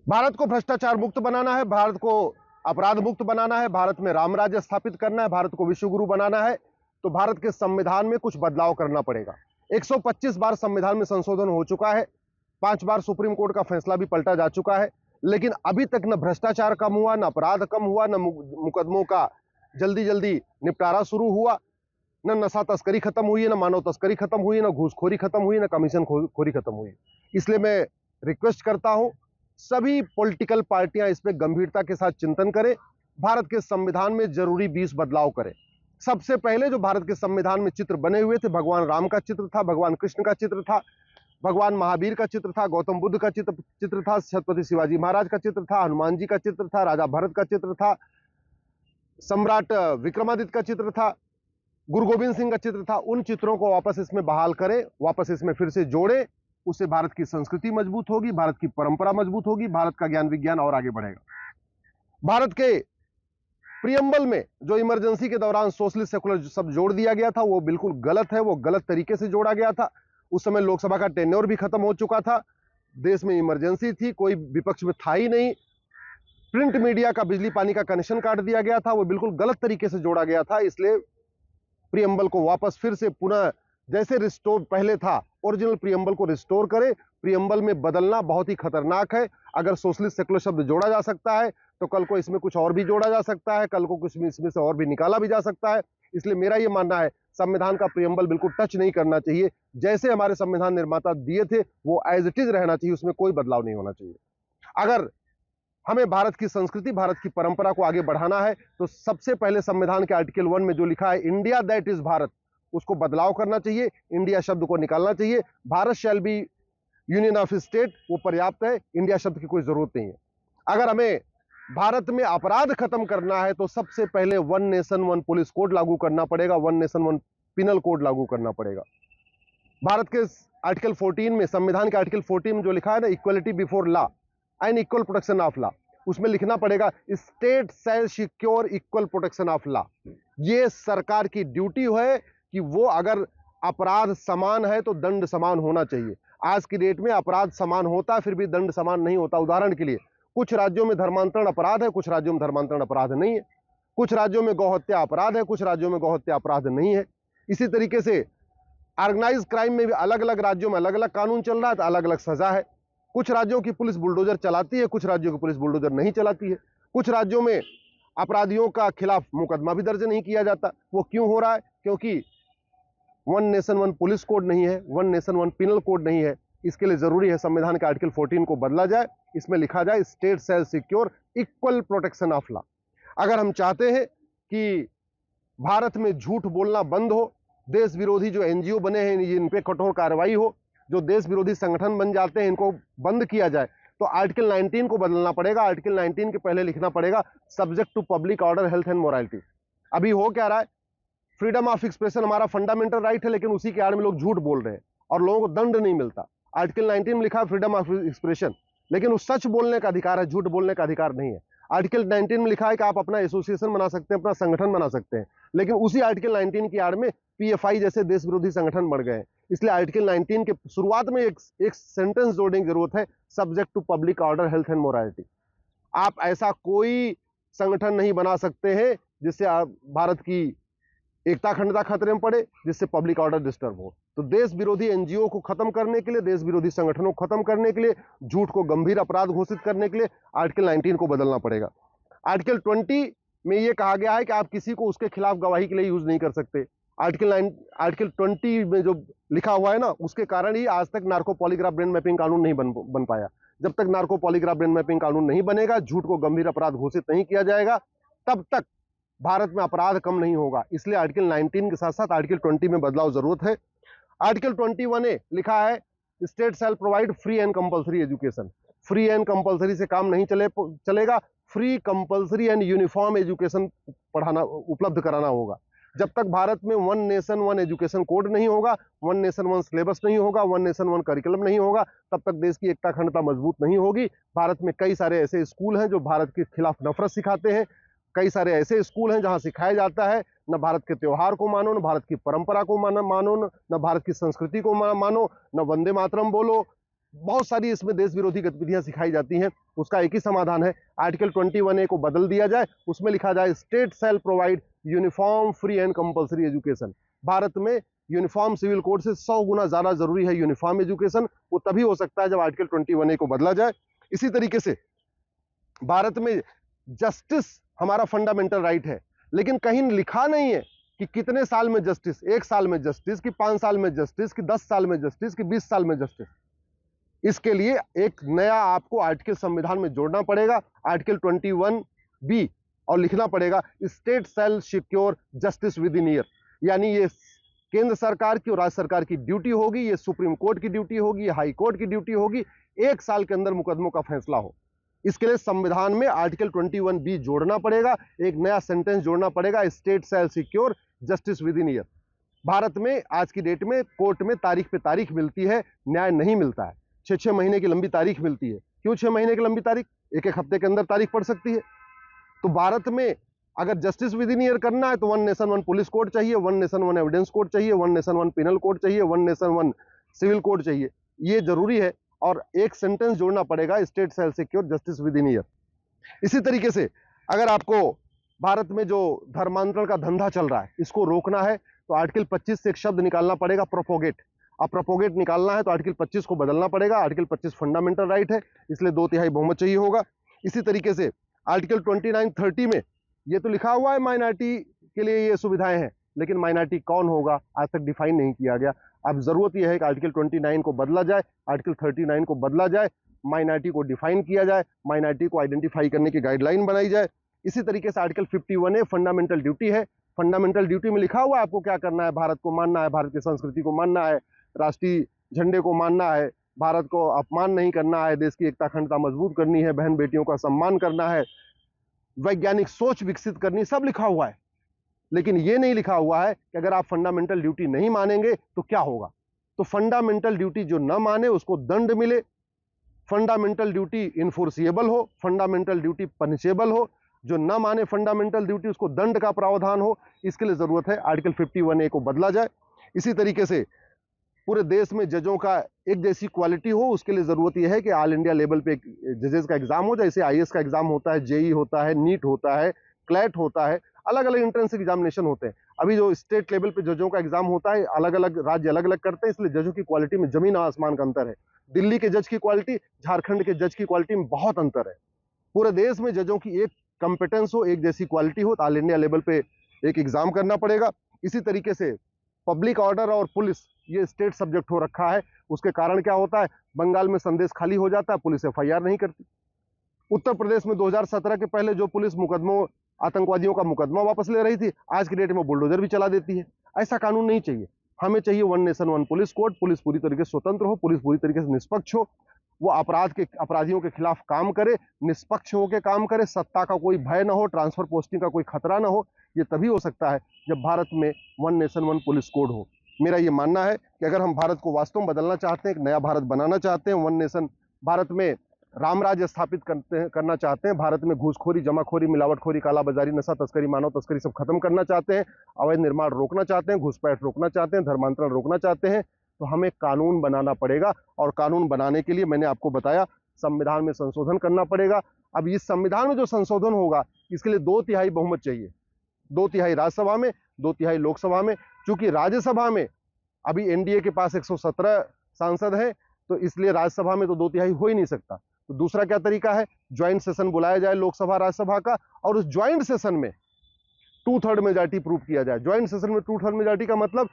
भारत को भ्रष्टाचार मुक्त बनाना है, भारत को अपराध मुक्त बनाना है, भारत में राम राज्य स्थापित करना है, भारत को विश्व गुरु बनाना है, तो भारत के संविधान में कुछ बदलाव करना पड़ेगा। 125 बार संविधान में संशोधन हो चुका है, 5 बार सुप्रीम कोर्ट का फैसला भी पलटा जा चुका है, लेकिन अभी तक न भ्रष्टाचार कम हुआ, न अपराध कम हुआ, न मुकदमों का जल्दी जल्दी निपटारा शुरू हुआ, न नशा तस्करी खत्म हुई है, न मानव तस्करी खत्म हुई है, न घूसखोरी खत्म हुई, न कमीशन खोरी खत्म हुई। इसलिए मैं रिक्वेस्ट करता हूं, सभी पॉलिटिकल पार्टियां इस पे गंभीरता के साथ चिंतन करें, भारत के संविधान में जरूरी 20 बदलाव करें। सबसे पहले जो भारत के संविधान में चित्र बने हुए थे, भगवान राम का चित्र था, भगवान कृष्ण का चित्र था, भगवान महावीर का चित्र था, गौतम बुद्ध का चित्र था, छत्रपति शिवाजी महाराज का चित्र था, हनुमान जी का चित्र था, राजा भरत का चित्र था, सम्राट विक्रमादित्य का चित्र था, गुरु गोविंद सिंह का चित्र था। उन चित्रों को वापस इसमें बहाल करें, वापस इसमें फिर से जोड़े। उससे भारत की संस्कृति मजबूत होगी, भारत की परंपरा मजबूत होगी, भारत का ज्ञान विज्ञान और आगे बढ़ेगा। भारत के प्रियम्बल में जो इमरजेंसी के दौरान सोशलिस्ट सेकुलर सब जोड़ दिया गया था, वो बिल्कुल गलत है, वो गलत तरीके से जोड़ा गया था। उस समय लोकसभा का टेन्योर भी खत्म हो चुका था, देश में इमरजेंसी थी, कोई विपक्ष में था ही नहीं, प्रिंट मीडिया का बिजली पानी का कनेक्शन काट दिया गया था, वो बिल्कुल गलत तरीके से जोड़ा गया था। इसलिए प्रियम्बल को वापस फिर से पुनः जैसे रिस्टोर पहले था, ओरिजिनल प्रियम्बल को रिस्टोर करें। प्रियम्बल में बदलना बहुत ही खतरनाक है। अगर सोशलिस्ट सेकुलर शब्द जोड़ा जा सकता है तो कल को इसमें कुछ और भी जोड़ा जा सकता है, कल को कुछ इसमें से और भी निकाला भी जा सकता है। इसलिए मेरा यह मानना है, संविधान का प्रियम्बल बिल्कुल टच नहीं करना चाहिए। जैसे हमारे संविधान निर्माता दिए थे वो एज इट इज रहना चाहिए, उसमें कोई बदलाव नहीं होना चाहिए। अगर हमें भारत की संस्कृति, भारत की परंपरा को आगे बढ़ाना है तो सबसे पहले संविधान के आर्टिकल 1 में जो लिखा है इंडिया दैट इज भारत, उसको बदलाव करना चाहिए, इंडिया शब्द को निकालना चाहिए। Bharat shall be union of state, वो पर्याप्त है, इंडिया शब्द की कोई जरूरत नहीं है। अगर हमें भारत में अपराध खत्म करना है तो सबसे पहले one nation one police code लागू करना पड़ेगा, one nation one penal code लागू करना पड़ेगा। भारत के आर्टिकल 14 में, संविधान के आर्टिकल 14 में जो लिखा है ना, equality before law and equal protection of law, उसमें लिखना पड़ेगा state shall secure equal protection of law. ये सरकार की ड्यूटी है कि वो अगर अपराध समान है तो दंड समान होना चाहिए। आज की डेट में अपराध समान होता फिर भी दंड समान नहीं होता। उदाहरण के लिए, कुछ राज्यों में धर्मांतरण अपराध है, कुछ राज्यों में धर्मांतरण अपराध नहीं है, कुछ राज्यों में गौहत्या अपराध है, कुछ राज्यों में गौहत्या अपराध नहीं है। इसी तरीके से ऑर्गेनाइज क्राइम में भी अलग अलग राज्यों में अलग अलग कानून चल रहा है तो अलग अलग सजा है। कुछ राज्यों की पुलिस बुलडोजर चलाती है, कुछ राज्यों की पुलिस बुलडोजर नहीं चलाती है। कुछ राज्यों में अपराधियों का खिलाफ मुकदमा भी दर्ज नहीं किया जाता। वो क्यों हो रहा है? क्योंकि one nation one police code नहीं है, one nation one penal code नहीं है। इसके लिए जरूरी है संविधान के आर्टिकल 14 को बदला जाए, इसमें लिखा जाए state shall secure equal protection of law. अगर हम चाहते हैं कि भारत में झूठ बोलना बंद हो, देश विरोधी जो एनजीओ बने हैं इन पे कठोर कार्रवाई हो, जो देश विरोधी संगठन बन जाते हैं इनको बंद किया जाए, तो आर्टिकल 19 को बदलना पड़ेगा। आर्टिकल 19 के पहले लिखना पड़ेगा subject to public order, health and morality. अभी हो क्या रहा है, फ्रीडम ऑफ एक्सप्रेशन हमारा फंडामेंटल राइट है, लेकिन उसी के आड़ में लोग झूठ बोल रहे हैं और लोगों को दंड नहीं मिलता। आर्टिकल 19 में लिखा है फ्रीडम ऑफ एक्सप्रेशन, लेकिन उस सच बोलने का अधिकार है, झूठ बोलने का अधिकार नहीं है। आर्टिकल 19 में लिखा है कि आप अपना एसोसिएशन बना सकते हैं, अपना संगठन बना सकते हैं, लेकिन उसी आर्टिकल 19 की आड़ में पीएफआई जैसे देश विरोधी संगठन बढ़ गए हैं। इसलिए आर्टिकल 19 के शुरुआत में एक सेंटेंस जोड़ने की जरूरत है, subject to public order, health and morality. आप ऐसा कोई संगठन नहीं बना सकते हैं जिससे भारत की एकता अखंडता खतरे में पड़े, जिससे पब्लिक ऑर्डर डिस्टर्ब हो। तो देश विरोधी एनजीओ को खत्म करने के लिए, देश विरोधी संगठनों को खत्म करने के लिए, झूठ को गंभीर अपराध घोषित करने के लिए आर्टिकल 19 को बदलना पड़ेगा। आर्टिकल 20 में यह कहा गया है कि आप किसी को उसके खिलाफ गवाही के लिए यूज नहीं कर सकते। आर्टिकल 20 में जो लिखा हुआ है ना, उसके कारण ही आज तक नार्को पॉलीग्राफ ब्रेन मैपिंग कानून नहीं बन पाया। जब तक नार्को पॉलीग्राफ ब्रेन मैपिंग कानून नहीं बनेगा, झूठ को गंभीर अपराध घोषित नहीं किया जाएगा, तब तक भारत में अपराध कम नहीं होगा। इसलिए आर्टिकल 19 के साथ साथ आर्टिकल 20 में बदलाव जरूरत है। आर्टिकल 21A लिखा है state shall provide free and compulsory education. Free and compulsory से काम नहीं चलेगा, free compulsory and uniform education पढ़ाना उपलब्ध कराना होगा। जब तक भारत में one nation one education code नहीं होगा, वन नेशन वन सिलेबस नहीं होगा, वन नेशन वन करिकुलम नहीं होगा, तब तक देश की एकता अखंडता मजबूत नहीं होगी। भारत में कई सारे ऐसे स्कूल हैं जो भारत के खिलाफ नफरत सिखाते हैं, कई सारे ऐसे स्कूल हैं जहां सिखाया जाता है न भारत के त्योहार को मानो, न भारत की परंपरा को मानो, न भारत की संस्कृति को मानो, न वंदे मातरम बोलो, बहुत सारी इसमें देश विरोधी गतिविधियां सिखाई जाती हैं। उसका एक ही समाधान है, आर्टिकल 21A को बदल दिया जाए, उसमें लिखा जाए state shall provide uniform free and compulsory education. Bharat में यूनिफॉर्म सिविल कोड से 100 गुना ज्यादा जरूरी है यूनिफॉर्म एजुकेशन। वो तभी हो सकता है जब आर्टिकल 21A को बदला जाए। इसी तरीके से भारत में जस्टिस हमारा फंडामेंटल राइट है, लेकिन कहीं लिखा नहीं है कि कितने साल में जस्टिस, 1 साल में जस्टिस, कि 5 साल में जस्टिस, कि 10 साल में जस्टिस, कि 20 साल में जस्टिस। इसके लिए एक नया आपको आर्टिकल संविधान में जोड़ना पड़ेगा, आर्टिकल 21B, और लिखना पड़ेगा state shall secure justice with in year. यानी ये केंद्र सरकार की और राज्य सरकार की ड्यूटी होगी, ये सुप्रीम कोर्ट की ड्यूटी होगी, ये हाई कोर्ट की ड्यूटी होगी, 1 साल के अंदर मुकदमों का फैसला हो। इसके लिए संविधान में आर्टिकल 21B जोड़ना पड़ेगा, एक नया सेंटेंस जोड़ना पड़ेगा, state shall secure justice with in year. Bharat में आज की डेट में कोर्ट में तारीख पे तारीख मिलती है, न्याय नहीं मिलता है। 6-6 महीने की लंबी तारीख मिलती है। क्यों 6 महीने की लंबी तारीख? एक हफ्ते के अंदर तारीख पड़ सकती है। तो भारत में अगर जस्टिस विद इन ईयर करना है तो 1 नेशन 1 पुलिस कोड चाहिए, 1 नेशन 1 एविडेंस कोड चाहिए, 1 नेशन 1 पिनल कोड चाहिए, 1 नेशन 1 सिविल कोड चाहिए। ये जरूरी है, और एक सेंटेंस जोड़ना पड़ेगा, state shall secure justice with in year. इसी तरीके से अगर आपको भारत में जो धर्मांतरण का धंधा चल रहा है, इसको रोकना है, तो आर्टिकल 25 से एक शब्द निकालना पड़ेगा, प्रोपोगेट। अब प्रोपोगेट निकालना है तो आर्टिकल 25 को बदलना पड़ेगा। आर्टिकल 25 फंडामेंटल राइट है, इसलिए 2/3 बहुमत चाहिए होगा। इसी तरीके से आर्टिकल 29-30 में ये तो लिखा हुआ है माइनॉरिटी के लिए ये सुविधाएं हैं, लेकिन माइनॉरिटी कौन होगा आज तक डिफाइन नहीं किया गया। अब जरूरत यह है कि आर्टिकल 29 को बदला जाए, आर्टिकल 39 को बदला जाए, माइनॉरिटी को डिफाइन किया जाए, माइनॉरिटी को आइडेंटिफाई करने की गाइडलाइन बनाई जाए। इसी तरीके से आर्टिकल 51A फंडामेंटल ड्यूटी है। फंडामेंटल ड्यूटी में लिखा हुआ है आपको क्या करना है, भारत को मानना है, भारत की संस्कृति को मानना है, राष्ट्रीय झंडे को मानना है, भारत को अपमान नहीं करना है, देश की एकता अखंडता मजबूत करनी है, बहन बेटियों का सम्मान करना है, वैज्ञानिक सोच विकसित करनी, सब लिखा हुआ है। लेकिन यह नहीं लिखा हुआ है कि अगर आप फंडामेंटल ड्यूटी नहीं मानेंगे तो क्या होगा। तो फंडामेंटल ड्यूटी जो न माने उसको दंड मिले, फंडामेंटल ड्यूटी इन्फोर्सिएबल हो, फंडामेंटल ड्यूटी पनिशेबल हो, जो न माने फंडामेंटल ड्यूटी उसको दंड का प्रावधान हो। इसके लिए जरूरत है आर्टिकल 51A को बदला जाए। इसी तरीके से पूरे देश में जजों का एक जैसी क्वालिटी हो, उसके लिए जरूरत यह है कि ऑल इंडिया लेवल पे जजेस का एग्जाम हो, जैसे IAS का एग्जाम होता है, JEE होता है, नीट होता है, क्लैट होता है, अलग अलग एंट्रेंस एग्जामिनेशन होते हैं। अभी जो स्टेट लेवल पे जजों का एग्जाम होता है, अलग अलग राज्य अलग अलग करते हैं, इसलिए जजों की क्वालिटी में जमीन आसमान का अंतर है। दिल्ली के जज की क्वालिटी, झारखंड के जज की क्वालिटी में बहुत अंतर है। पूरे देश में जजों की एक कंपिटेंस हो, एक जैसी क्वालिटी हो, तो ऑल इंडिया लेवल पे एक एग्जाम करना पड़ेगा। इसी तरीके से पब्लिक ऑर्डर और पुलिस ये स्टेट सब्जेक्ट हो रखा है। उसके कारण क्या होता है, बंगाल में संदेश खाली हो जाता है, पुलिस FIR नहीं करती। उत्तर प्रदेश में 2017 के पहले जो पुलिस मुकदमों, आतंकवादियों का मुकदमा वापस ले रही थी, आज की डेट में बुलडोजर भी चला देती है। ऐसा कानून नहीं चाहिए। हमें चाहिए 1 नेशन 1 पुलिस कोड। पुलिस पूरी तरीके से स्वतंत्र हो, पुलिस पूरी तरीके से निष्पक्ष हो, वो अपराधियों के खिलाफ काम करे, निष्पक्ष होकर काम करे, सत्ता का कोई भय ना हो, ट्रांसफर पोस्टिंग का कोई खतरा ना हो। ये तभी हो सकता है जब भारत में 1 नेशन 1 पुलिस कोड हो। मेरा ये मानना है कि अगर हम भारत को वास्तव में बदलना चाहते हैं, एक नया भारत बनाना चाहते हैं, 1 नेशन भारत में राम राज्य स्थापित करना चाहते हैं, भारत में घूसखोरी, जमाखोरी, मिलावटखोरी, कालाबाजारी, नशा तस्करी, मानव तस्करी सब खत्म करना चाहते हैं, अवैध निर्माण रोकना चाहते हैं, घुसपैठ रोकना चाहते हैं, धर्मांतरण रोकना चाहते हैं, तो हमें कानून बनाना पड़ेगा। और कानून बनाने के लिए मैंने आपको बताया संविधान में संशोधन करना पड़ेगा। अब इस संविधान में जो संशोधन होगा, इसके लिए 2/3 बहुमत चाहिए, 2/3 राज्यसभा में, 2/3 लोकसभा में। चूंकि राज्यसभा में अभी NDA के पास 117 सांसद हैं, तो इसलिए राज्यसभा में तो 2/3 हो ही नहीं सकता। तो दूसरा क्या तरीका है, ज्वाइंट सेशन बुलाया जाए लोकसभा राज्यसभा का, और उस ज्वाइंट सेशन में 2/3 मेजॉरिटी प्रूव किया जाए। ज्वाइंट सेशन में 2/3 मेजॉरिटी का मतलब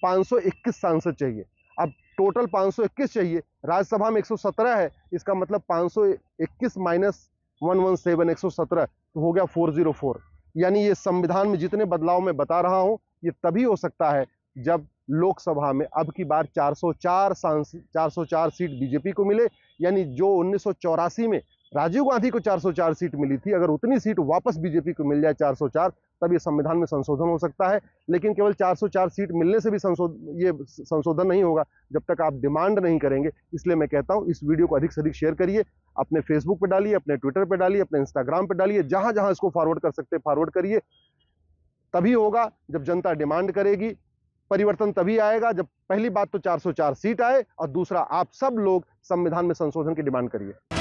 521 सांसद चाहिए। अब टोटल 521 चाहिए, राज्यसभा में 117 है, इसका मतलब 521 माइनस 117, 117, तो हो गया 404। यानी ये संविधान में जितने बदलाव मैं बता रहा हूं, ये तभी हो सकता है जब लोकसभा में अब की बार 404 सीट बीजेपी को मिले। यानी जो 1984 में राजीव गांधी को 404 सीट मिली थी, अगर उतनी सीट वापस बीजेपी को मिल जाए 404, तब ये संविधान में संशोधन हो सकता है। लेकिन केवल 404 सीट मिलने से भी ये संशोधन नहीं होगा जब तक आप डिमांड नहीं करेंगे। इसलिए मैं कहता हूं इस वीडियो को अधिक से अधिक शेयर करिए, अपने फेसबुक पे डालिए, अपने ट्विटर पे डालिए, अपने इंस्टाग्राम पे डालिए, जहां जहां इसको फॉरवर्ड कर सकते फॉरवर्ड करिए। तभी होगा जब जनता डिमांड करेगी, परिवर्तन तभी आएगा जब पहली बात तो 404 सीट आए और दूसरा आप सब लोग संविधान में संशोधन की डिमांड करिए।